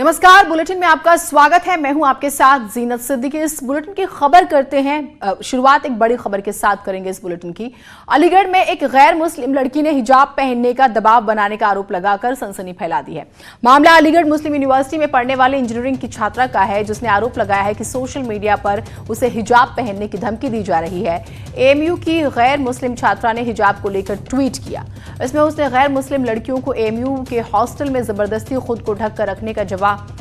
नमस्कार, बुलेटिन में आपका स्वागत है। मैं हूं आपके साथ जीनत सिद्दीकी। इस बुलेटिन की खबर करते हैं। शुरुआत एक बड़ी खबर के साथ करेंगे इस बुलेटिन की। अलीगढ़ में एक गैर मुस्लिम लड़की ने हिजाब पहनने का दबाव बनाने का आरोप लगाकर सनसनी फैला दी है। मामला अलीगढ़ मुस्लिम यूनिवर्सिटी में पढ़ने वाली इंजीनियरिंग की छात्रा का है, जिसने आरोप लगाया है कि सोशल मीडिया पर उसे हिजाब पहनने की धमकी दी जा रही है। एएमयू की गैर मुस्लिम छात्रा ने हिजाब को लेकर ट्वीट किया। इसमें उसने गैर मुस्लिम लड़कियों को एएमयू के हॉस्टल में जबरदस्ती खुद को ढक कर रखने का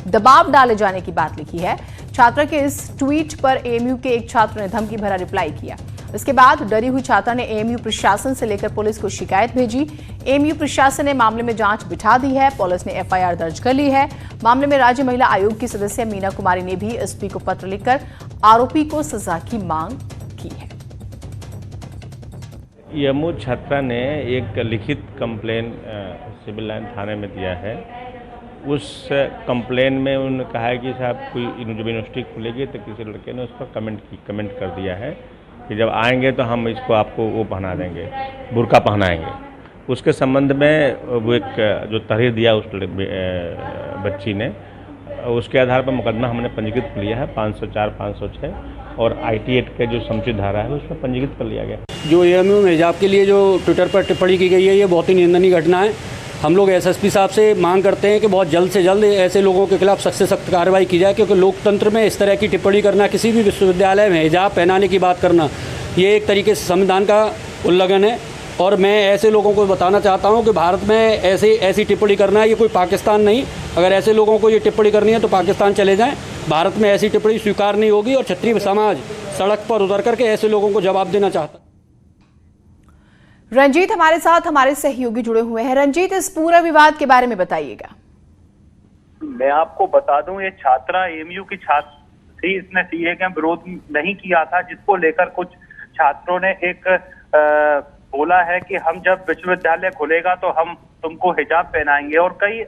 दबाव डाले जाने की बात लिखी है। छात्रा के इस ट्वीट पर एएमयू के एक छात्र ने धमकी भरा रिप्लाई किया। इसके बाद डरी हुई छात्रा ने एएमयू प्रशासन से लेकर पुलिस को शिकायत भेजी। एएमयू प्रशासन ने मामले में जांच बिठा दी है। पुलिस ने एफआईआर दर्ज कर ली है। मामले में राज्य महिला आयोग की सदस्य मीना कुमारी ने भी एसपी को पत्र लिखकर आरोपी को सजा की मांग की है। एएमयू छात्रा ने एक लिखित कंप्लेन सिविल लाइन थाने में दिया है। उस कंप्लेन में उन्होंने कहा है कि साहब कोई यूनिवर्सिटी खुलेगी तो किसी लड़के ने उस पर कमेंट कर दिया है कि जब आएंगे तो हम इसको आपको वो पहना देंगे, बुर्का पहनाएंगे। उसके संबंध में वो एक जो तहरीर दिया उस बच्ची ने, उसके आधार पर मुकदमा हमने पंजीकृत कर लिया है 504, 506 और IT एक्ट के जो समुचित धारा है उसमें पंजीकृत कर लिया गया। जो एएमयू में हिजाब के लिए जो ट्विटर पर टिप्पणी की गई है, ये बहुत ही निंदनीय घटना है। हम लोग एसएसपी साहब से मांग करते हैं कि बहुत जल्द से जल्द ऐसे लोगों के खिलाफ सख्त से सख्त कार्रवाई की जाए, क्योंकि लोकतंत्र में इस तरह की टिप्पणी करना, किसी भी विश्वविद्यालय में हिजाब पहनाने की बात करना, ये एक तरीके से संविधान का उल्लंघन है। और मैं ऐसे लोगों को बताना चाहता हूं कि भारत में ऐसी टिप्पणी करना है, ये कोई पाकिस्तान नहीं। अगर ऐसे लोगों को ये टिप्पणी करनी है तो पाकिस्तान चले जाएं। भारत में ऐसी टिप्पणी स्वीकार नहीं होगी और क्षत्रिय समाज सड़क पर उतर करके ऐसे लोगों को जवाब देना चाहता है। रंजीत हमारे साथ, हमारे सहयोगी जुड़े हुए हैं। रंजीत, इस पूरे विवाद के बारे में बताइएगा। मैं आपको बता दूं, ये छात्रा एएमयू की छात्र थी। इसने सीए का विरोध नहीं किया था, जिसको लेकर कुछ छात्रों ने एक बोला है कि हम जब विश्वविद्यालय खुलेगा तो हम तुमको हिजाब पहनाएंगे, और कई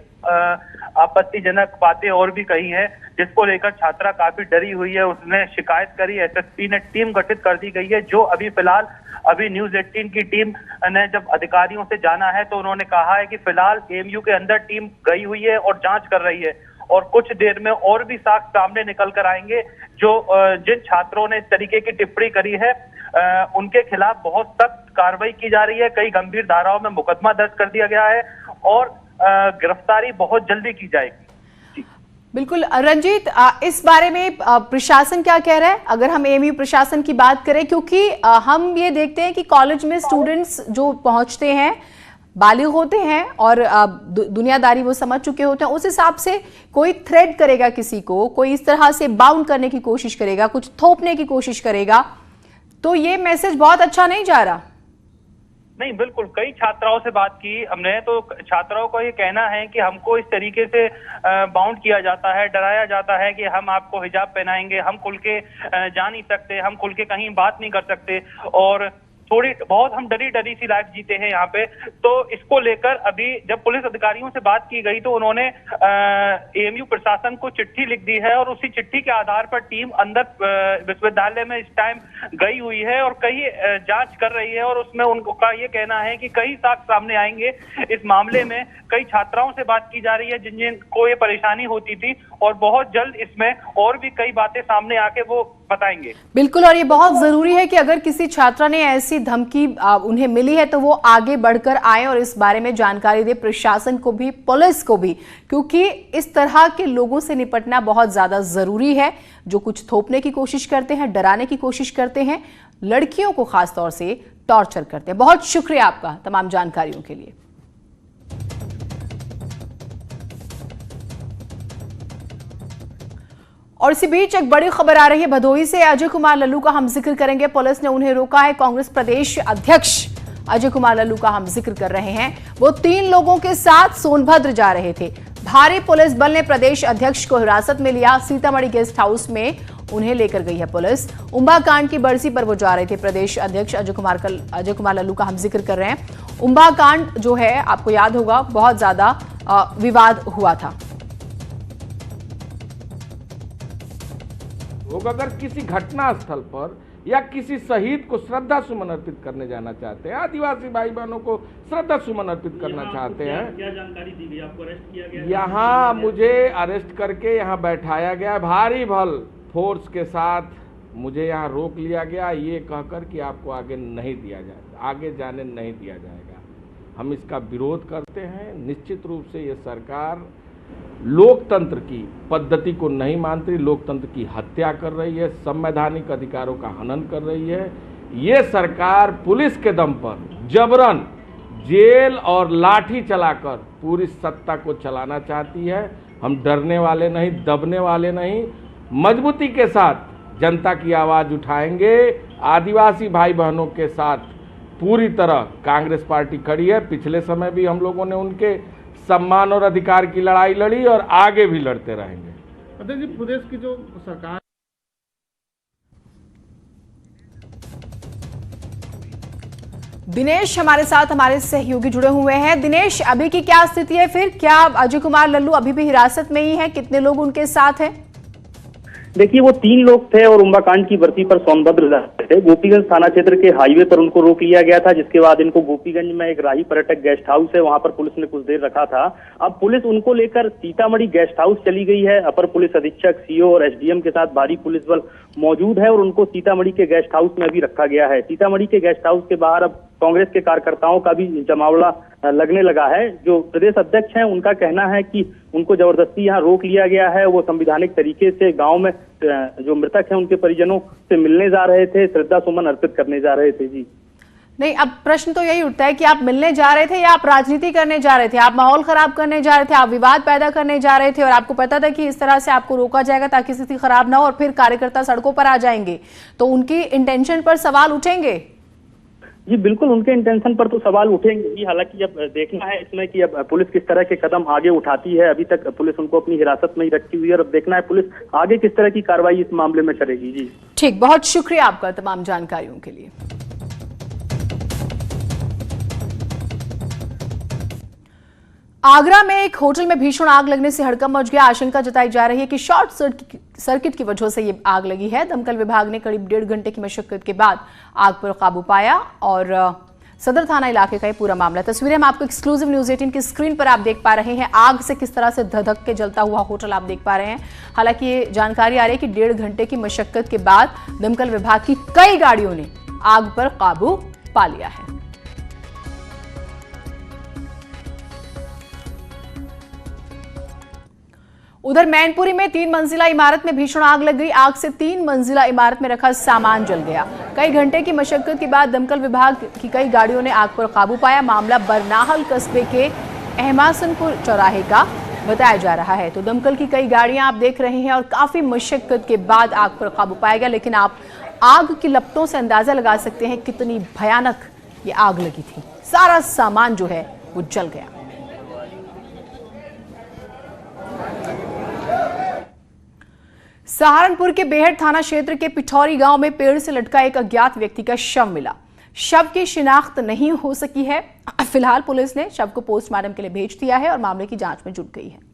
आपत्तिजनक बातें और भी कही हैं, जिसको लेकर छात्रा काफी डरी हुई है। उसने शिकायत करी। एसएसपी ने टीम गठित कर दी गई है, जो अभी फिलहाल न्यूज 18 की टीम ने जब अधिकारियों से जाना है तो उन्होंने कहा है कि फिलहाल एएमयू के अंदर टीम गई हुई है और जांच कर रही है, और कुछ देर में और भी साक्ष्य सामने निकल कर आएंगे। जो जिन छात्रों ने इस तरीके की टिप्पणी करी है उनके खिलाफ बहुत सख्त कार्रवाई की जा रही है। कई गंभीर धाराओं में मुकदमा दर्ज कर दिया गया है और गिरफ्तारी बहुत जल्दी की जाएगी। बिल्कुल रंजीत, इस बारे में प्रशासन क्या कह रहा है? अगर हम एएमयू प्रशासन की बात करें, क्योंकि हम ये देखते हैं कि कॉलेज में स्टूडेंट्स जो पहुंचते हैं बालिग होते हैं और दुनियादारी वो समझ चुके होते हैं। उस हिसाब से कोई थ्रेट करेगा किसी को, कोई इस तरह से बाउंड करने की कोशिश करेगा, कुछ थोपने की कोशिश करेगा, तो ये मैसेज बहुत अच्छा नहीं जा रहा। नहीं, बिल्कुल। कई छात्राओं से बात की हमने, तो छात्राओं का ये कहना है कि हमको इस तरीके से बाउंड किया जाता है, डराया जाता है कि हम आपको हिजाब पहनाएंगे, हम खुल के जा नहीं सकते, हम खुल के कहीं बात नहीं कर सकते, और बहुत हम डरी सी लाइफ जीते हैं यहाँ पे। तो इसको लेकर अभी जब पुलिस अधिकारियों से बात की गई तो उन्होंने एएमयू प्रशासन को चिट्ठी लिख दी है, और उसी चिट्ठी के आधार पर टीम अंदर विश्वविद्यालय में इस टाइम गई हुई है और कई जांच कर रही है। और उसमें उनका ये कहना है कि कई साक्ष्य सामने आएंगे इस मामले में। कई छात्राओं से बात की जा रही है जिनको ये परेशानी होती थी, और बहुत जल्द इसमें और भी कई बातें सामने आके वो बताएंगे। बिल्कुल, और ये बहुत जरूरी है कि अगर किसी छात्रा ने ऐसी धमकी उन्हें मिली है तो वो आगे बढ़कर आए और इस बारे में जानकारी दे प्रशासन को भी, पुलिस को भी, क्योंकि इस तरह के लोगों से निपटना बहुत ज्यादा जरूरी है, जो कुछ थोपने की कोशिश करते हैं, डराने की कोशिश करते हैं, लड़कियों को खासतौर से टॉर्चर करते हैं। बहुत शुक्रिया आपका तमाम जानकारियों के लिए। और इसी बीच एक बड़ी खबर आ रही है भदोही से। अजय कुमार लल्लू का हम जिक्र करेंगे। पुलिस ने उन्हें रोका है। कांग्रेस प्रदेश अध्यक्ष अजय कुमार लल्लू का हम जिक्र कर रहे हैं। वो 3 लोगों के साथ सोनभद्र जा रहे थे। भारी पुलिस बल ने प्रदेश अध्यक्ष को हिरासत में लिया। सीतामढ़ी गेस्ट हाउस में उन्हें लेकर गई है पुलिस। उम्बा कांड की बरसी पर वो जा रहे थे। प्रदेश अध्यक्ष अजय कुमार लल्लू का हम जिक्र कर रहे हैं। उम्बा कांड जो है, आपको याद होगा, बहुत ज्यादा विवाद हुआ था। लोग अगर किसी घटना स्थल पर या किसी शहीद को श्रद्धा सुमन अर्पित करने जाना चाहते हैं, आदिवासी भाई बहनों को श्रद्धा सुमन अर्पित करना चाहते हैं। क्या जानकारी दी गई? आपको अरेस्ट किया गया? यहाँ मुझे अरेस्ट करके यहाँ बैठाया गया, भारी बल फोर्स के साथ मुझे यहाँ रोक लिया गया, ये कहकर कि आपको आगे नहीं दिया जाएगा, आगे जाने नहीं दिया जाएगा। हम इसका विरोध करते हैं। निश्चित रूप से ये सरकार लोकतंत्र की पद्धति को नहीं मानती, लोकतंत्र की हत्या कर रही है, संवैधानिक अधिकारों का हनन कर रही है। ये सरकार पुलिस के दम पर जबरन जेल और लाठी चलाकर पूरी सत्ता को चलाना चाहती है। हम डरने वाले नहीं, दबने वाले नहीं, मजबूती के साथ जनता की आवाज़ उठाएंगे। आदिवासी भाई बहनों के साथ पूरी तरह कांग्रेस पार्टी खड़ी है। पिछले समय भी हम लोगों ने उनके सम्मान और अधिकार की लड़ाई लड़ी और आगे भी लड़ते रहेंगे। अध्यक्ष जी, प्रदेश की जो सरकार, दिनेश हमारे साथ हमारे सहयोगी जुड़े हुए हैं। दिनेश, अभी की क्या स्थिति है? फिर क्या अजय कुमार लल्लू अभी भी हिरासत में ही है? कितने लोग उनके साथ हैं? देखिए, वो 3 लोग थे और उम्बाकांड की बरसी पर सोनभद्र जाते थे। गोपीगंज थाना क्षेत्र के हाईवे पर उनको रोक लिया गया था, जिसके बाद इनको गोपीगंज में एक राही पर्यटक गेस्ट हाउस है, वहां पर पुलिस ने कुछ देर रखा था। अब पुलिस उनको लेकर सीतामढ़ी गेस्ट हाउस चली गई है। अपर पुलिस अधीक्षक, सीओ और एसडीएम के साथ भारी पुलिस बल मौजूद है और उनको सीतामढ़ी के गेस्ट हाउस में भी रखा गया है। सीतामढ़ी के गेस्ट हाउस के बाहर अब कांग्रेस के कार्यकर्ताओं का भी जमावड़ा लगने लगा है। जो प्रदेश अध्यक्ष हैं, उनका कहना है कि उनको जबरदस्ती यहाँ रोक लिया गया है। वो संवैधानिक तरीके से गांव में जो मृतक हैं उनके परिजनों से मिलने जा रहे थे, श्रद्धा सुमन अर्पित करने जा रहे थे। जी नहीं, अब प्रश्न तो यही उठता है कि आप मिलने जा रहे थे या आप राजनीति करने जा रहे थे? आप माहौल खराब करने जा रहे थे, आप विवाद पैदा करने जा रहे थे और आपको पता था कि इस तरह से आपको रोका जाएगा ताकि स्थिति खराब ना हो और फिर कार्यकर्ता सड़कों पर आ जाएंगे, तो उनकी इंटेंशन पर सवाल उठेंगे? जी बिल्कुल, उनके इंटेंशन पर तो सवाल उठेंगे ही। हालांकि अब देखना है इसमें कि अब पुलिस किस तरह के कदम आगे उठाती है। अभी तक पुलिस उनको अपनी हिरासत में ही रखी हुई है और अब देखना है पुलिस आगे किस तरह की कार्रवाई इस मामले में करेगी। जी ठीक, बहुत शुक्रिया आपका तमाम जानकारियों के लिए। आगरा में एक होटल में भीषण आग लगने से हड़कंप मच गया। आशंका जताई जा रही है कि शॉर्ट सर्किट की वजह से ये आग लगी है। दमकल विभाग ने करीब 1.5 घंटे की मशक्कत के बाद आग पर काबू पाया और सदर थाना इलाके का ये पूरा मामला। तस्वीरें हम आपको एक्सक्लूसिव न्यूज 18 की स्क्रीन पर आप देख पा रहे हैं। आग से किस तरह से धधक के जलता हुआ होटल आप देख पा रहे हैं। हालांकि ये जानकारी आ रही है कि 1.5 घंटे की मशक्कत के बाद दमकल विभाग की कई गाड़ियों ने आग पर काबू पा लिया है। उधर मैनपुरी में 3 मंजिला इमारत में भीषण आग लग गई। आग से 3 मंजिला इमारत में रखा सामान जल गया। कई घंटे की मशक्कत के बाद दमकल विभाग की कई गाड़ियों ने आग पर काबू पाया। मामला बरनाहल कस्बे के अहमासनपुर चौराहे का बताया जा रहा है। तो दमकल की कई गाड़ियां आप देख रहे हैं और काफी मशक्कत के बाद आग पर काबू पाया गया। लेकिन आप आग की लपटों से अंदाजा लगा सकते हैं कितनी भयानक ये आग लगी थी। सारा सामान जो है वो जल गया। सहारनपुर के बेहट थाना क्षेत्र के पिठौरी गांव में पेड़ से लटका एक अज्ञात व्यक्ति का शव मिला। शव की शिनाख्त नहीं हो सकी है। फिलहाल पुलिस ने शव को पोस्टमार्टम के लिए भेज दिया है और मामले की जांच में जुट गई है।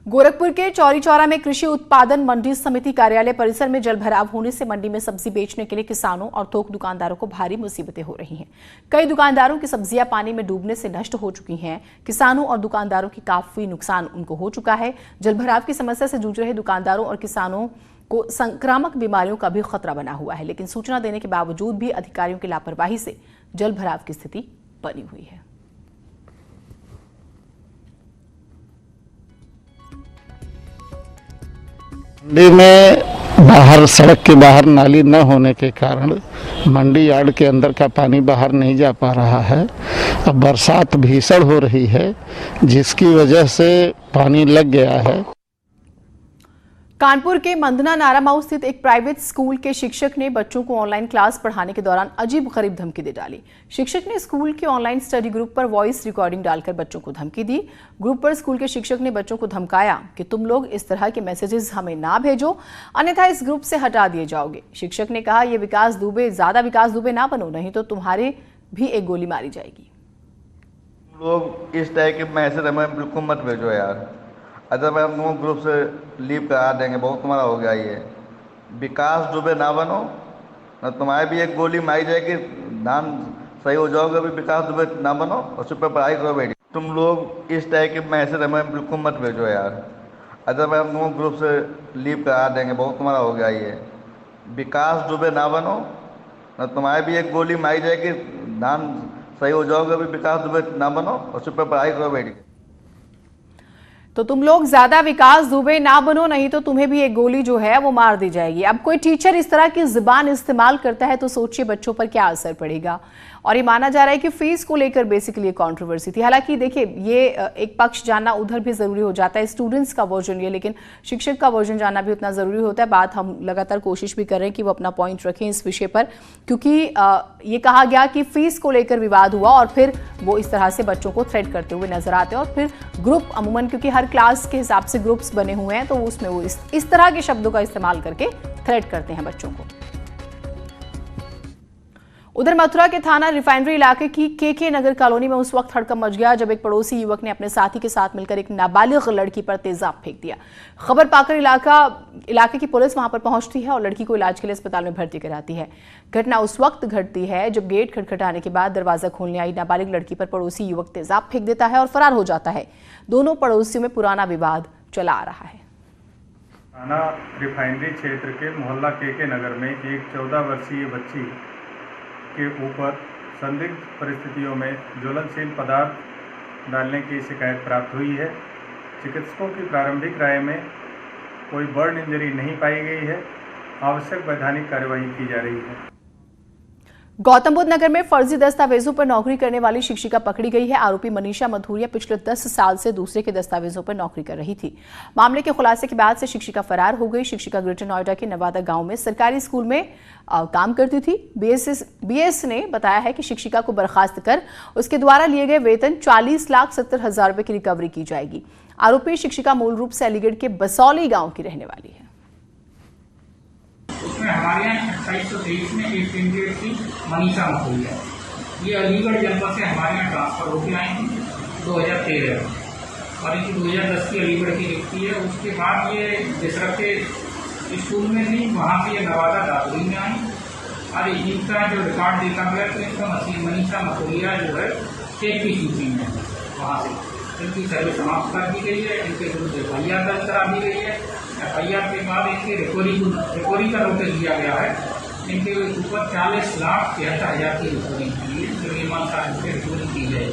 गोरखपुर के चौरी चौरा में कृषि उत्पादन मंडी समिति कार्यालय परिसर में जलभराव होने से मंडी में सब्जी बेचने के लिए किसानों और थोक दुकानदारों को भारी मुसीबतें हो रही हैं। कई दुकानदारों की सब्जियां पानी में डूबने से नष्ट हो चुकी हैं। किसानों और दुकानदारों की काफी नुकसान उनको हो चुका है। जलभराव की समस्या से जूझ रहे दुकानदारों और किसानों को संक्रामक बीमारियों का भी खतरा बना हुआ है। लेकिन सूचना देने के बावजूद भी अधिकारियों की लापरवाही से जलभराव की स्थिति बनी हुई है। मंडी में बाहर सड़क के बाहर नाली न होने के कारण मंडी यार्ड के अंदर का पानी बाहर नहीं जा पा रहा है। अब बरसात भीषण हो रही है जिसकी वजह से पानी लग गया है। कानपुर के मंदना नारामाऊ स्थित एक प्राइवेट स्कूल के शिक्षक ने बच्चों को ऑनलाइन क्लास पढ़ाने के दौरान अजीब गरीब धमकी दे डाली। शिक्षक ने स्कूल के ऑनलाइन स्टडी ग्रुप पर वॉइस रिकॉर्डिंग डालकर बच्चों को धमकी दी। ग्रुप पर स्कूल के शिक्षक ने बच्चों को धमकाया कि तुम लोग इस तरह के मैसेजेस हमें ना भेजो, अन्यथा इस ग्रुप से हटा दिए जाओगे। शिक्षक ने कहा, ये ज्यादा विकास दुबे ना बनो, नहीं तो तुम्हारे भी एक गोली मारी जाएगी। लोग इस तरह के मैसेज हमें बिल्कुल मत भेजो यार। अच्छा मैं हम तुम ग्रुप से लीव करा देंगे, बहुत तुम्हारा हो गया ये। विकास दुबे ना बनो, न तुम्हारी भी एक गोली मारी जाएगी, धान सही हो जाओगे। अभी विकास दुबे ना बनो और चुप पे पढ़ाई करो बेटी। तुम लोग इस टाइप के मैसेज हमें बिल्कुल मत भेजो यार। अच्छा मैं हम तुम ग्रुप से लीव करा देंगे, बहुत तुम्हारा हो गया ये। विकास दुबे ना बनो, न तुम्हारी भी एक गोली मारी जाएगी, धान सही हो जाओगे। अभी विकास दुबे ना बनो और चुप पे पढ़ाई करो बेटी। तो तुम लोग ज्यादा विकास दुबे ना बनो, नहीं तो तुम्हें भी एक गोली जो है वो मार दी जाएगी। अब कोई टीचर इस तरह की जुबान इस्तेमाल करता है तो सोचिए बच्चों पर क्या असर पड़ेगा। और ये माना जा रहा है कि फीस को लेकर बेसिकली कंट्रोवर्सी थी। हालांकि देखिए ये एक पक्ष जानना उधर भी जरूरी हो जाता है, स्टूडेंट्स का वर्जन ये, लेकिन शिक्षक का वर्जन जानना भी उतना जरूरी होता है। बात हम लगातार कोशिश भी कर रहे हैं कि वो अपना पॉइंट रखें इस विषय पर, क्योंकि ये कहा गया कि फीस को लेकर विवाद हुआ और फिर वो इस तरह से बच्चों को थ्रेट करते हुए नजर आते हैं। और फिर ग्रुप अमूमन, क्योंकि हर क्लास के हिसाब से ग्रुप्स बने हुए हैं, तो उसमें वो इस तरह के शब्दों का इस्तेमाल करके थ्रेट करते हैं बच्चों को। उधर मथुरा के थाना रिफाइनरी इलाके की के नगर कॉलोनी में उस वक्त हड़कंप मच गया जब एक पड़ोसी युवक ने अपने साथी के साथ मिलकर एक नाबालिग लड़की पर तेजाब फेंक दिया। खबर पाकर इलाके की पुलिस वहां पर पहुंचती है और लड़की को इलाज के लिए अस्पताल में भर्ती कराती है। घटना उस वक्त घटती है जब गेट खटखटाने के बाद दरवाजा खोलने आई नाबालिग लड़की पर पड़ोसी युवक तेजाब फेंक देता है और फरार हो जाता है। दोनों पड़ोसियों में पुराना विवाद चला आ रहा है। थाना रिफाइनरी क्षेत्र के मोहल्ला के नगर में एक 14 वर्षीय बच्ची के ऊपर संदिग्ध परिस्थितियों में ज्वलनशील पदार्थ डालने की शिकायत प्राप्त हुई है। चिकित्सकों की प्रारंभिक राय में कोई बर्न इंजरी नहीं पाई गई है। आवश्यक वैधानिक कार्यवाही की जा रही है। गौतम बुद्ध नगर में फर्जी दस्तावेजों पर नौकरी करने वाली शिक्षिका पकड़ी गई है। आरोपी मनीषा मथुरिया पिछले 10 साल से दूसरे के दस्तावेजों पर नौकरी कर रही थी। मामले के खुलासे के बाद से शिक्षिका फरार हो गई। शिक्षिका ग्रेटर नोएडा के नवादा गांव में सरकारी स्कूल में काम करती थी। बीएस ने बताया है कि शिक्षिका को बर्खास्त कर उसके द्वारा लिए गए वेतन 40,70,000 रुपए की रिकवरी की जाएगी। आरोपी शिक्षिका मूल रूप से अलीगढ़ के बसौली गाँव की रहने वाली है। उसमें हमारे यहाँ 2823 में एक कैंडिडेट थी मनीषा मथुरिया। ये अलीगढ़ जनपद से हमारे यहाँ ट्रांसफर होकर आई थी 2013 में, और इनकी 2010 की अलीगढ़ की लिखती है। उसके बाद ये जिसरख के स्कूल में थी, वहाँ से ये नवादा दादरी में आई और इनका जो रिकॉर्ड देखा गया तो इनका मनीषा मथुरिया जो है चेक की सूची में वहाँ से इनकी सर्विस समाप्त कर दी गई है। इनके विरुद्ध FIR दर्ज करा दी गई है। FIR के बाद इनके रिकवरी का नोटिस दिया गया है। इनके ऊपर 40,73,000 की रिकवरी की है, जो ईमानदार से रिकवरी की जाए।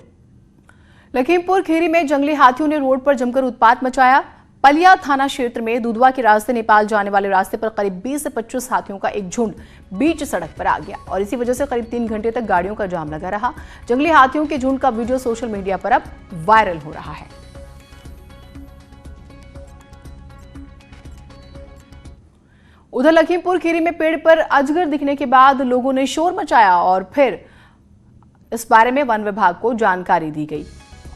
लखीमपुर खीरी में जंगली हाथियों ने रोड पर जमकर उत्पात मचाया। पलिया थाना क्षेत्र में दुधवा के रास्ते नेपाल जाने वाले रास्ते पर करीब 20 से 25 हाथियों का एक झुंड बीच सड़क पर आ गया और इसी वजह से करीब 3 घंटे तक गाड़ियों का जाम लगा रहा। जंगली हाथियों के झुंड का वीडियो सोशल मीडिया पर अब वायरल हो रहा है। उधर लखीमपुर खीरी में पेड़ पर अजगर दिखने के बाद लोगों ने शोर मचाया और फिर इस बारे में वन विभाग को जानकारी दी गई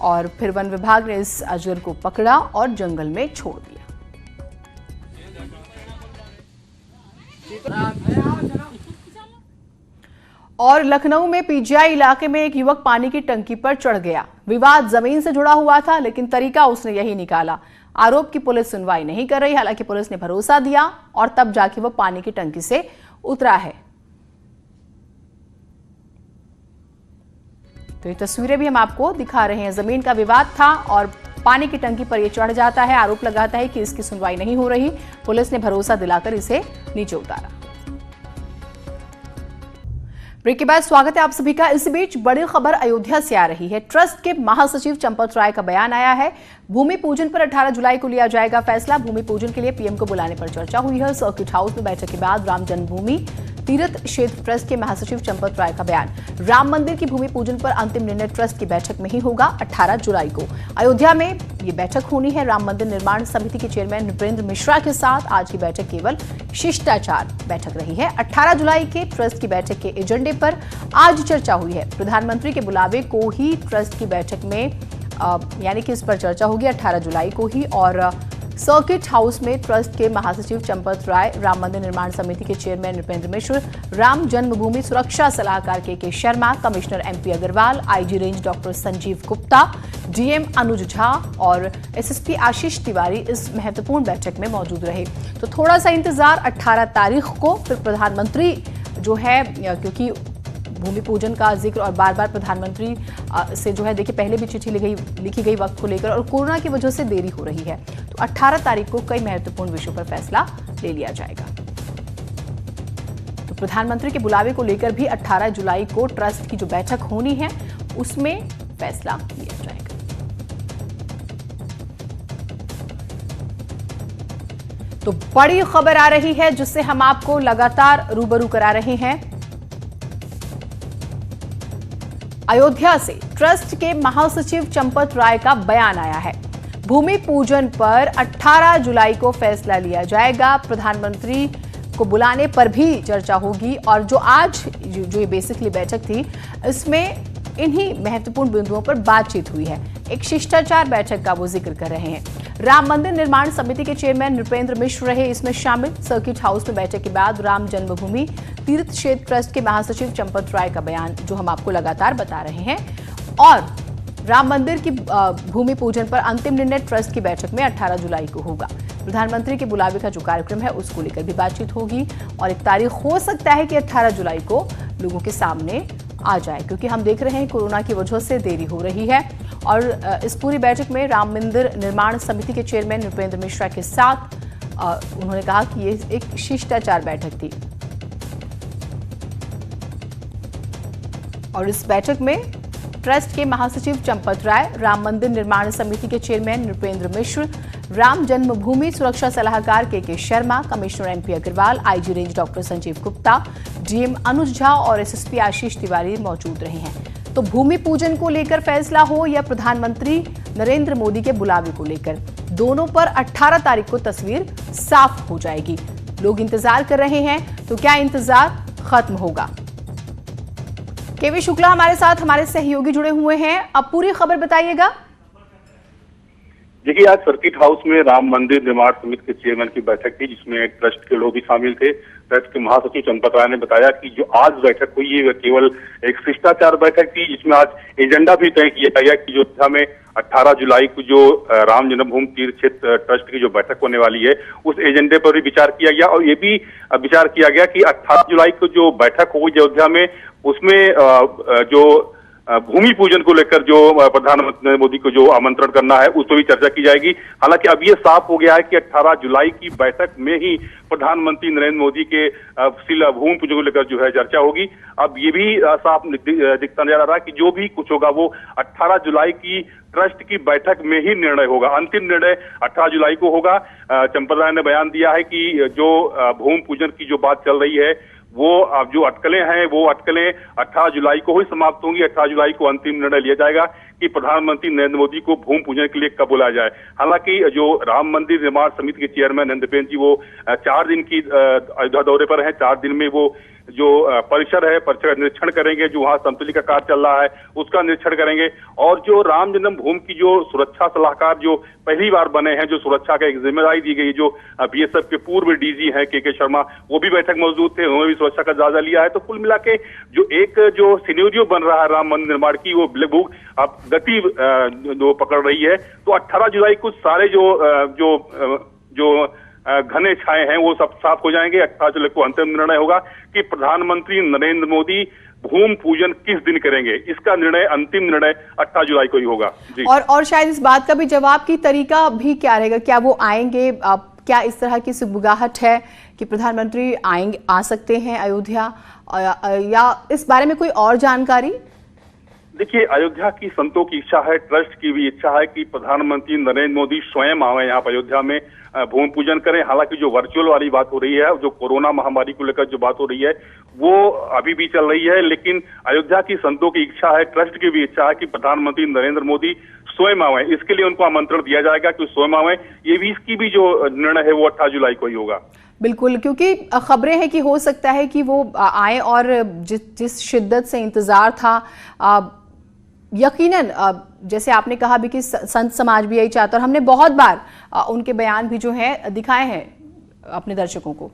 और फिर वन विभाग ने इस अजगर को पकड़ा और जंगल में छोड़ दिया। और लखनऊ में पीजीआई इलाके में एक युवक पानी की टंकी पर चढ़ गया। विवाद जमीन से जुड़ा हुआ था, लेकिन तरीका उसने यही निकाला। आरोप की पुलिस सुनवाई नहीं कर रही, हालांकि पुलिस ने भरोसा दिया और तब जाके वो पानी की टंकी से उतरा है। तो ये तस्वीरें भी हम आपको दिखा रहे हैं। जमीन का विवाद था और पानी की टंकी पर ये चढ़ जाता है। आरोप लगाता है कि इसकी सुनवाई नहीं हो रही। पुलिस ने भरोसा दिलाकर इसे नीचे उतारा। ब्रेक के बाद स्वागत है आप सभी का। इस बीच बड़ी खबर अयोध्या से आ रही है। ट्रस्ट के महासचिव चंपत राय का बयान आया है। भूमि पूजन पर 18 जुलाई को लिया जाएगा फैसला। भूमि पूजन के लिए पीएम को बुलाने पर चर्चा हुई है। सर्किट हाउस में बैठक के बाद राम जन्मभूमि तीर्थ क्षेत्र ट्रस्ट के महासचिव चंपत राय का बयान। राम मंदिर की भूमि पूजन पर अंतिम निर्णय ट्रस्ट की बैठक में ही होगा 18 जुलाई को। अयोध्या में ये बैठक होनी है। राम मंदिर निर्माण समिति के चेयरमैन नृपेंद्र मिश्रा के साथ आज की बैठक केवल शिष्टाचार बैठक रही है। 18 जुलाई के ट्रस्ट की बैठक के एजेंडे पर आज चर्चा हुई है। प्रधानमंत्री के बुलावे को ही ट्रस्ट की बैठक में यानी कि इस पर चर्चा होगी 18 जुलाई को ही और सर्किट हाउस में ट्रस्ट के महासचिव चंपत राय, राम मंदिर निर्माण समिति के चेयरमैन नृपेंद्र मिश्र, राम जन्मभूमि सुरक्षा सलाहकार K Sharma, commissioner MP Agarwal, IG range doctor Sanjeev Gupta, DM Anuj Jha और SSP आशीष तिवारी इस महत्वपूर्ण बैठक में मौजूद रहे। तो थोड़ा सा इंतजार 18 तारीख को फिर प्रधानमंत्री जो है, क्योंकि भूमि पूजन का जिक्र और बार बार प्रधानमंत्री से जो है देखिए पहले भी चिट्ठी लिखी गई वक्त को लेकर, और कोरोना की वजह से देरी हो रही है। तो 18 तारीख को कई महत्वपूर्ण विषयों पर फैसला ले लिया जाएगा। तो प्रधानमंत्री के बुलावे को लेकर भी 18 जुलाई को ट्रस्ट की जो बैठक होनी है उसमें फैसला लिया जाएगा। तो बड़ी खबर आ रही है जिससे हम आपको लगातार रूबरू करा रहे हैं। अयोध्या से ट्रस्ट के महासचिव चंपत राय का बयान आया है। भूमि पूजन पर 18 जुलाई को फैसला लिया जाएगा। प्रधानमंत्री को बुलाने पर भी चर्चा होगी, और जो आज जो ये बेसिकली बैठक थी इसमें इन्हीं महत्वपूर्ण बिंदुओं पर बातचीत हुई है। एक शिष्टाचार बैठक का वो जिक्र कर रहे हैं। राम मंदिर निर्माण समिति के चेयरमैन नृपेंद्र मिश्र रहे इसमें शामिल। सर्किट हाउस में बैठक के बाद राम जन्मभूमि तीर्थ क्षेत्र ट्रस्ट के महासचिव चंपत राय का बयान जो हम आपको लगातार बता रहे हैं, और राम मंदिर की भूमि पूजन पर अंतिम निर्णय ट्रस्ट की बैठक में 18 जुलाई को होगा। प्रधानमंत्री के बुलावे का जो कार्यक्रम है उसको लेकर भी बातचीत होगी, और एक तारीख हो सकता है कि 18 जुलाई को लोगों के सामने आ जाए, क्योंकि हम देख रहे हैं कोरोना की वजह से देरी हो रही है। और इस पूरी बैठक में राम मंदिर निर्माण समिति के चेयरमैन नृपेंद्र मिश्रा के साथ उन्होंने कहा कि ये एक शिष्टाचार बैठक थी, और इस बैठक में ट्रस्ट के महासचिव चंपत राय, राम मंदिर निर्माण समिति के चेयरमैन नृपेंद्र मिश्र, राम जन्मभूमि सुरक्षा सलाहकार K Sharma, commissioner MP Agarwal, IG range doctor Sanjeev Gupta, DM Anuj Jha और SSP आशीष तिवारी मौजूद रहे हैं। तो भूमि पूजन को लेकर फैसला हो या प्रधानमंत्री नरेंद्र मोदी के बुलावे को लेकर, दोनों पर 18 तारीख को तस्वीर साफ हो जाएगी। लोग इंतजार कर रहे हैं, तो क्या इंतजार खत्म होगा? KV शुक्ला हमारे साथ हमारे सहयोगी जुड़े हुए हैं, अब पूरी खबर बताइएगा। देखिए, आज सर्किट हाउस में राम मंदिर निर्माण समिति के चेयरमैन की बैठक थी, जिसमें ट्रस्ट के लोग भी शामिल थे। ट्रस्ट के महासचिव चंपत राय ने बताया कि जो आज बैठक हुई है वह केवल एक शिष्टाचार बैठक थी, जिसमें आज एजेंडा भी तय किया गया कि जो में 18 जुलाई को जो राम जन्मभूमि तीर्थ क्षेत्र ट्रस्ट की जो बैठक होने वाली है उस एजेंडे पर भी विचार किया गया, और ये भी विचार किया गया कि 18 जुलाई को जो बैठक होगी अयोध्या में, उसमें जो भूमि पूजन को लेकर जो प्रधानमंत्री नरेंद्र मोदी को जो आमंत्रण करना है उस पर भी चर्चा की जाएगी। हालांकि अब ये साफ हो गया है कि 18 जुलाई की बैठक में ही प्रधानमंत्री नरेंद्र मोदी के भूमि पूजन को लेकर जो है चर्चा होगी। अब ये भी साफ दिखता नजर आ रहा है कि जो भी कुछ होगा वो 18 जुलाई की ट्रस्ट की बैठक में ही निर्णय होगा। अंतिम निर्णय 18 जुलाई को होगा। चंपत राय ने बयान दिया है कि जो भूमि पूजन की जो बात चल रही है वो अब जो अटकलें हैं वो अटकलें 18 जुलाई को ही समाप्त होंगी। 18 जुलाई को अंतिम निर्णय लिया जाएगा कि प्रधानमंत्री नरेंद्र मोदी को भूमि पूजन के लिए कब बुलाया जाए। हालांकि जो राम मंदिर निर्माण समिति के चेयरमैन नरेंद्र जी वो 4 दिन की अयोध्या दौरे पर हैं। 4 दिन में वो जो परिसर है परिसर का निरीक्षण करेंगे, जो वहाँ संतुलित का कार्य चल रहा है उसका निरीक्षण करेंगे, और जो राम जन्मभूमि की जो सुरक्षा सलाहकार जो पहली बार बने हैं, जो सुरक्षा का एक जिम्मेदारी दी गई, जो BSF के पूर्व DG हैं के शर्मा, वो भी बैठक मौजूद थे, उन्होंने भी सुरक्षा का जायजा लिया है। तो कुल मिला के जो एक जो सिनेरियो बन रहा है राम मंदिर निर्माण की, वो लगभग अब गति जो पकड़ रही है। तो 18 जुलाई को सारे जो घने छाए हैं वो सब साफ हो जाएंगे। 18 जुलाई को अंतिम निर्णय होगा कि प्रधानमंत्री नरेंद्र मोदी भूमि पूजन किस दिन करेंगे। इसका निर्णय, अंतिम निर्णय 18 जुलाई को ही होगा जी। और शायद इस बात का भी जवाब की तरीका भी क्या रहेगा, क्या वो आएंगे? क्या इस तरह की सुबुगाहट है कि प्रधानमंत्री आ सकते हैं अयोध्या, या इस बारे में कोई और जानकारी? देखिए, अयोध्या की संतों की इच्छा है, ट्रस्ट की भी इच्छा है कि प्रधानमंत्री नरेंद्र मोदी स्वयं आए यहाँ पर अयोध्या में भूमि पूजन करें। हालांकि जो वर्चुअल वाली बात हो रही है, जो कोरोना महामारी को लेकर जो बात हो रही है वो अभी भी चल रही है, लेकिन अयोध्या की संतों की इच्छा है, ट्रस्ट की भी इच्छा है कि प्रधानमंत्री नरेंद्र मोदी स्वयं आए। इसके लिए उनको आमंत्रण दिया जाएगा कि स्वयं आए। ये भी इसकी भी जो निर्णय है वो 18 जुलाई को ही होगा। बिल्कुल, क्योंकि खबरें हैं कि हो सकता है कि वो आए, और जिस शिद्दत से इंतजार था यकीनन जैसे आपने कहा भी कि संत समाज भी यही चाहता, और हमने बहुत बार उनके बयान भी जो है दिखाए हैं अपने दर्शकों को।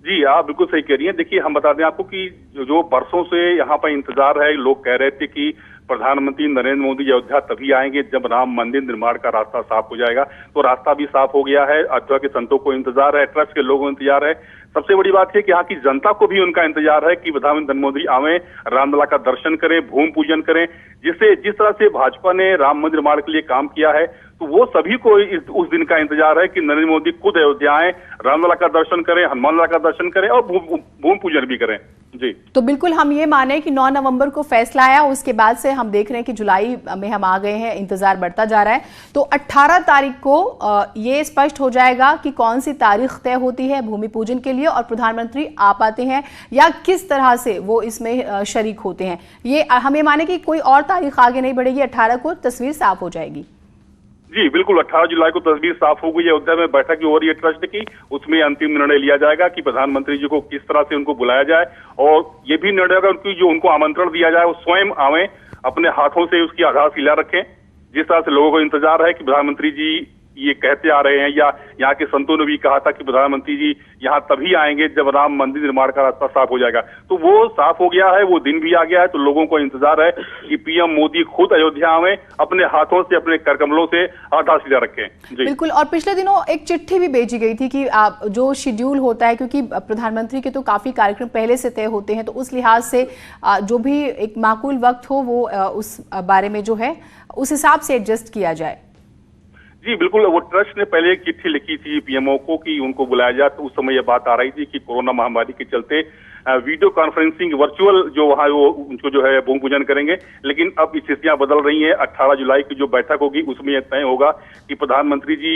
जी आप बिल्कुल सही कह रही हैं। देखिए हम बता दें आपको कि जो बरसों से यहाँ पर इंतजार है, लोग कह रहे थे कि प्रधानमंत्री नरेंद्र मोदी अयोध्या तभी आएंगे जब राम मंदिर निर्माण का रास्ता साफ हो जाएगा। तो रास्ता भी साफ हो गया है। अयोध्या के संतों को इंतजार है, ट्रस्ट के लोगों को इंतजार है। सबसे बड़ी बात है कि यहाँ की जनता को भी उनका इंतजार है कि प्रधानमंत्री नरेंद्र मोदी आवे, रामलला का दर्शन करें, भूमि पूजन करें। जिस तरह से भाजपा ने राम मंदिर निर्माण के लिए काम किया है, तो वो सभी को उस दिन का इंतजार है कि नरेंद्र मोदी खुद अयोध्या आए, रामलला का दर्शन करें, हनुमानलला का दर्शन करें और भूमि पूजन भी करें। जी तो बिल्कुल हम ये माने कि 9 नवंबर को फैसला आया, उसके बाद से हम देख रहे हैं कि जुलाई में हम आ गए हैं, इंतजार बढ़ता जा रहा है। तो 18 तारीख को ये स्पष्ट हो जाएगा कि कौन सी तारीख तय होती है भूमि पूजन के लिए और प्रधानमंत्री आ पाते हैं या किस तरह से वो इसमें शरीक होते हैं। ये हम ये माने कि कोई और तारीख आगे नहीं बढ़ेगी, 18 को तस्वीर साफ हो जाएगी। जी बिल्कुल, 18 जुलाई को तस्वीर साफ हो गई है। अयोध्या में बैठक हो रही है ट्रस्ट की, उसमें अंतिम निर्णय लिया जाएगा कि प्रधानमंत्री जी को किस तरह से उनको बुलाया जाए, और ये भी निर्णय होगा उनकी जो उनको आमंत्रण दिया जाए वो स्वयं आवे, अपने हाथों से उसकी आधारशिला रखें। जिस तरह से लोगों को इंतजार है कि प्रधानमंत्री जी ये कहते आ रहे हैं, या यहाँ के संतों ने भी कहा था कि प्रधानमंत्री जी यहाँ तभी आएंगे जब राम मंदिर निर्माण का रास्ता साफ हो जाएगा। तो वो साफ हो गया है, वो दिन भी आ गया है। तो लोगों को इंतजार है कि पीएम मोदी खुद अयोध्या आवे, अपने हाथों से, अपने करकमलों से आधारशिला रखें। जी बिल्कुल। और पिछले दिनों एक चिट्ठी भी भेजी गई थी कि जो शेड्यूल होता है, क्योंकि प्रधानमंत्री के तो काफी कार्यक्रम पहले से तय होते हैं, तो उस लिहाज से जो भी एक माकूल वक्त हो वो उस बारे में जो है उस हिसाब से एडजस्ट किया जाए। जी बिल्कुल, वो ट्रस्ट ने पहले एक चिट्ठी लिखी थी पीएमओ को कि उनको बुलाया जाए। तो उस समय ये बात आ रही थी कि कोरोना महामारी के चलते वीडियो कॉन्फ्रेंसिंग वर्चुअल जो वहाँ वो उनको जो है भूमि पूजन करेंगे। लेकिन अब स्थितियां बदल रही हैं। 18 जुलाई की जो बैठक होगी उसमें यह तय होगा कि प्रधानमंत्री जी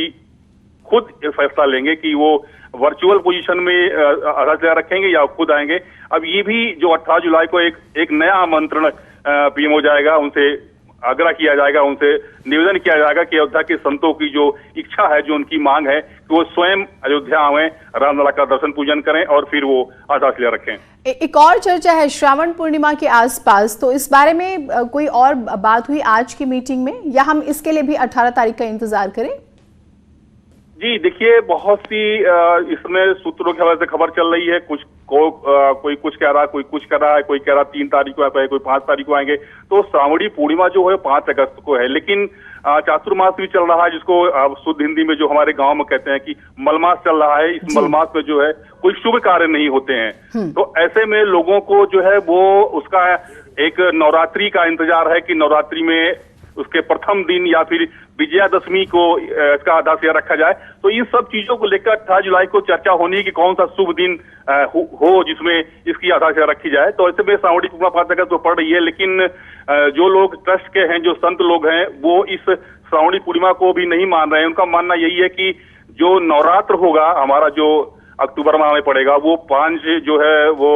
खुद फैसला लेंगे कि वो वर्चुअल पोजीशन में आधारशिला रखेंगे या खुद आएंगे। अब ये भी जो 18 जुलाई को एक नया आमंत्रण पीएम हो जाएगा, उनसे आग्रह किया जाएगा, उनसे निवेदन किया जाएगा कि अयोध्या के संतों की जो इच्छा है, जो उनकी मांग है कि वो स्वयं अयोध्या आवे, रामलला का दर्शन पूजन करें और फिर वो आधारशिला रखें। एक और चर्चा है श्रावण पूर्णिमा के आसपास, तो इस बारे में कोई और बात हुई आज की मीटिंग में, या हम इसके लिए भी 18 तारीख का इंतजार करें? जी देखिए, बहुत सी इसमें सूत्रों के हवाले से खबर चल रही है। कोई कुछ कह रहा है, कोई कुछ कह रहा है, कोई कह रहा 3 तारीख को आए, कोई 5 तारीख को आएंगे। तो श्रावणी पूर्णिमा जो है 5 अगस्त को है, लेकिन चातुर्मास भी चल रहा है, जिसको शुद्ध हिंदी में जो हमारे गांव में कहते हैं कि मलमास चल रहा है। इस मलमास में जो है कोई शुभ कार्य नहीं होते हैं। तो ऐसे में लोगों को जो है वो उसका एक नवरात्रि का इंतजार है कि नवरात्रि में उसके प्रथम दिन या फिर विजयादशमी को इसका आधारशिला रखा जाए। तो इन सब चीजों को लेकर 18 जुलाई को चर्चा होनी है कि कौन सा शुभ दिन हो जिसमें इसकी आधारशिला रखी जाए। तो ऐसे में श्रावणी पूर्णिमा 5 अगस्त को पड़ रही है, लेकिन जो लोग ट्रस्ट के हैं, जो संत लोग हैं, वो इस श्रावणी पूर्णिमा को भी नहीं मान रहे हैं। उनका मानना यही है कि जो नवरात्र होगा हमारा, जो अक्टूबर माह में पड़ेगा, वो 5 जो है वो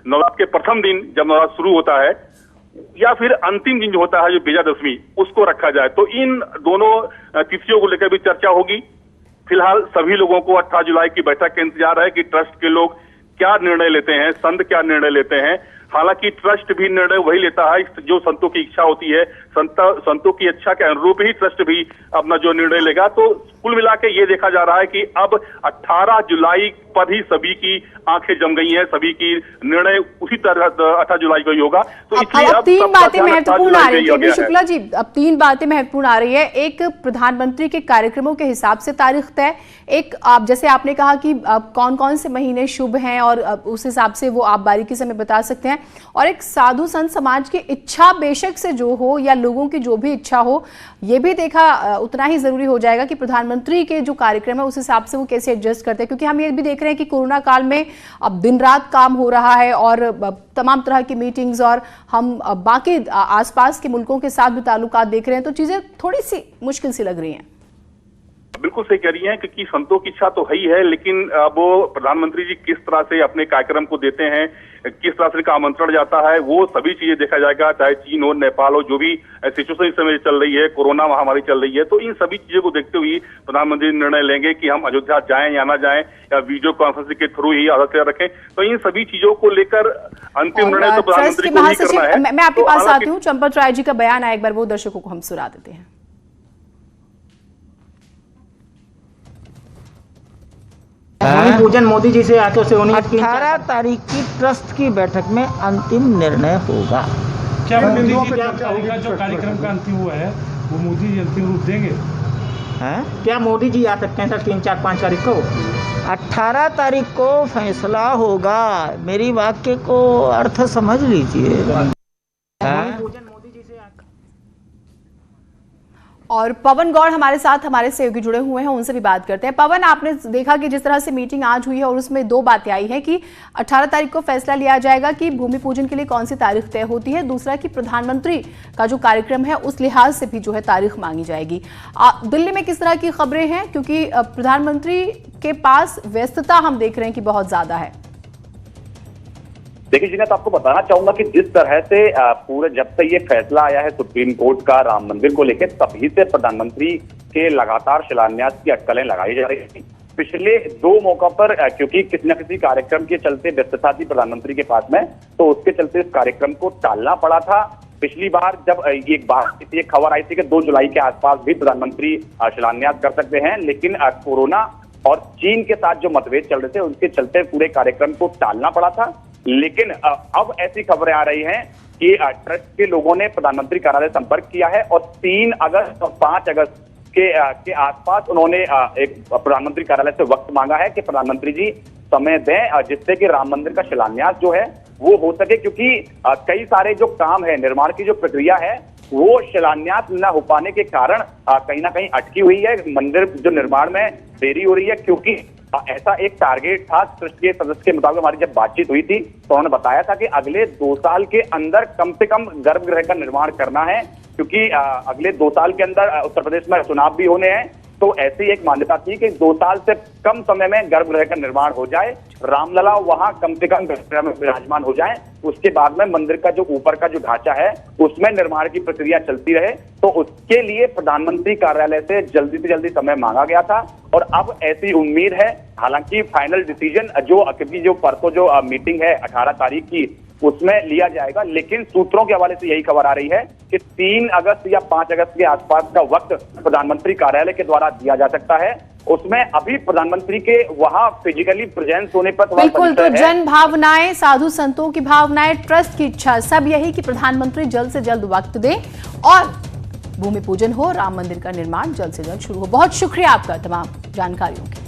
नवरात्र के प्रथम दिन जब नवरात्र शुरू होता है या फिर अंतिम दिन जो होता है जो विजयादशमी, उसको रखा जाए। तो इन दोनों तिथियों को लेकर भी चर्चा होगी। फिलहाल सभी लोगों को 18 जुलाई की बैठक का इंतजार है कि ट्रस्ट के लोग क्या निर्णय लेते हैं, संत क्या निर्णय लेते हैं। हालांकि ट्रस्ट भी निर्णय वही लेता है जो संतों की इच्छा होती है, संतों की इच्छा के अनुरूप ही ट्रस्ट भी अपना जो निर्णय लेगा। तो कुल मिला के ये देखा जा रहा है कि अब 18 जुलाई पर ही सभी की आंखें जम गई हैं, सभी की निर्णय उसी तरह 18 जुलाई को ही होगा। तो इसलिए अब 3 बातें महत्वपूर्ण आ रही है शुक्ला जी, अब 3 बातें महत्वपूर्ण आ रही है। एक, प्रधानमंत्री के कार्यक्रमों के हिसाब से तारीख तय। एक, आप जैसे आपने कहा कि कौन कौन से महीने शुभ हैं और उस हिसाब से वो आप बारीकी से हमें बता सकते हैं। और एक, साधु संत समाज की इच्छा बेशक से जो हो या लोगों की जो भी इच्छा हो, ये भी देखा उतना ही जरूरी हो जाएगा कि प्रधानमंत्री के जो कार्यक्रम है उस हिसाब से वो कैसे एडजस्ट करते हैं। क्योंकि हम ये भी देख रहे हैं कि कोरोना काल में अब दिन रात काम हो रहा है और तमाम तरह की मीटिंग्स, और हम बाकी आसपास के मुल्कों के साथ भी ताल्लुकात देख रहे हैं, तो चीजें थोड़ी सी मुश्किल सी लग रही हैं। बिल्कुल सही कह रही हैं, क्योंकि संतों की इच्छा तो है ही है, लेकिन अब वो प्रधानमंत्री जी किस तरह से अपने कार्यक्रम को देते हैं, किस तरह से इनका आमंत्रण जाता है, वो सभी चीजें देखा जाएगा। चाहे चीन हो, नेपाल हो, जो भी सिचुएशन इस समय चल रही है, कोरोना महामारी चल रही है, तो इन सभी चीजों को देखते हुए प्रधानमंत्री निर्णय लेंगे कि हम अयोध्या जाएं या ना जाएं, या वीडियो कॉन्फ्रेंसिंग के थ्रू ही आदत रखें। तो इन सभी चीजों को लेकर अंतिम निर्णय तो प्रधानमंत्री को ही करना है। मैं आपके पास आती हूँ, चंपत राय जी का बयान है, एक बार वो दर्शकों को हम सुना देते हैं। भूमि पूजन मोदी जी से हाथों से होनी 18 तारीख की ट्रस्ट की बैठक में अंतिम निर्णय होगा। क्या मोदी जी का जो कार्यक्रम का अंतिम हुआ है वो मोदी जी अंतिम रूप देंगे? हैं? क्या मोदी जी आ सकते हैं सर 3, 4, 5 तारीख को? 18 तारीख को फैसला होगा। मेरी वाक्य को अर्थ समझ लीजिए। और पवन गौड़ हमारे साथ हमारे सहयोगी जुड़े हुए हैं, उनसे भी बात करते हैं। पवन, आपने देखा कि जिस तरह से मीटिंग आज हुई है और उसमें 2 बातें आई हैं कि 18 तारीख को फैसला लिया जाएगा कि भूमि पूजन के लिए कौन सी तारीख तय होती है, दूसरा कि प्रधानमंत्री का जो कार्यक्रम है उस लिहाज से भी जो है तारीख मांगी जाएगी। दिल्ली में किस तरह की खबरें हैं, क्योंकि प्रधानमंत्री के पास व्यस्तता हम देख रहे हैं कि बहुत ज्यादा है। देखिए जीनत, आपको बताना चाहूंगा कि जिस तरह से पूरे जब से ये फैसला आया है सुप्रीम कोर्ट का राम मंदिर को लेकर, तभी से प्रधानमंत्री के लगातार शिलान्यास की अटकलें लगाई जा रही थी। पिछले 2 मौकों पर क्योंकि किसी न किसी कार्यक्रम के चलते व्यस्तता थी प्रधानमंत्री के पास में, तो उसके चलते इस कार्यक्रम को टालना पड़ा था। पिछली बार जब एक खबर आई थी कि 2 जुलाई के आसपास भी प्रधानमंत्री शिलान्यास कर सकते हैं, लेकिन कोरोना और चीन के साथ जो मतभेद चल रहे थे उसके चलते पूरे कार्यक्रम को टालना पड़ा था। लेकिन अब ऐसी खबरें आ रही हैं कि ट्रस्ट के लोगों ने प्रधानमंत्री कार्यालय संपर्क किया है और 3 अगस्त और 5 अगस्त के आसपास उन्होंने एक प्रधानमंत्री कार्यालय से वक्त मांगा है कि प्रधानमंत्री जी समय दें, जिससे कि राम मंदिर का शिलान्यास जो है वो हो सके, क्योंकि कई सारे जो काम है, निर्माण की जो प्रक्रिया है, वो शिलान्यास न हो पाने के कारण कहीं ना कहीं अटकी हुई है। मंदिर जो निर्माण में देरी हो रही है, क्योंकि ऐसा एक टारगेट था ट्रस्ट के सदस्य के मुताबिक। हमारी जब बातचीत हुई थी तो उन्होंने बताया था कि अगले 2 साल के अंदर कम से कम गर्भगृह का निर्माण करना है, क्योंकि अगले 2 साल के अंदर उत्तर प्रदेश में चुनाव भी होने हैं। तो ऐसी एक मान्यता थी कि 2 साल से कम समय में गर्भगृह का निर्माण हो जाए, रामलला वहां कम से कम गर्भगृह में विराजमान हो जाए, उसके बाद में मंदिर का जो ऊपर का जो ढांचा है उसमें निर्माण की प्रक्रिया चलती रहे। तो उसके लिए प्रधानमंत्री कार्यालय से जल्दी समय मांगा गया था और अब ऐसी उम्मीद है, हालांकि फाइनल डिसीजन जो परसों जो मीटिंग है 18 तारीख की उसमें लिया जाएगा, लेकिन सूत्रों के हवाले से यही खबर आ रही है कि 3 अगस्त या 5 अगस्त के आसपास का वक्त प्रधानमंत्री कार्यालय के द्वारा दिया जा सकता है। उसमें अभी प्रधानमंत्री के वहां फिजिकली प्रेजेंस होने पर बिल्कुल, तो जन भावनाएं, साधु संतों की भावनाएं, ट्रस्ट की इच्छा, सब यही कि प्रधानमंत्री जल्द से जल्द वक्त दें और भूमि पूजन हो, राम मंदिर का निर्माण जल्द से जल्द शुरू हो। बहुत शुक्रिया आपका तमाम जानकारियों के।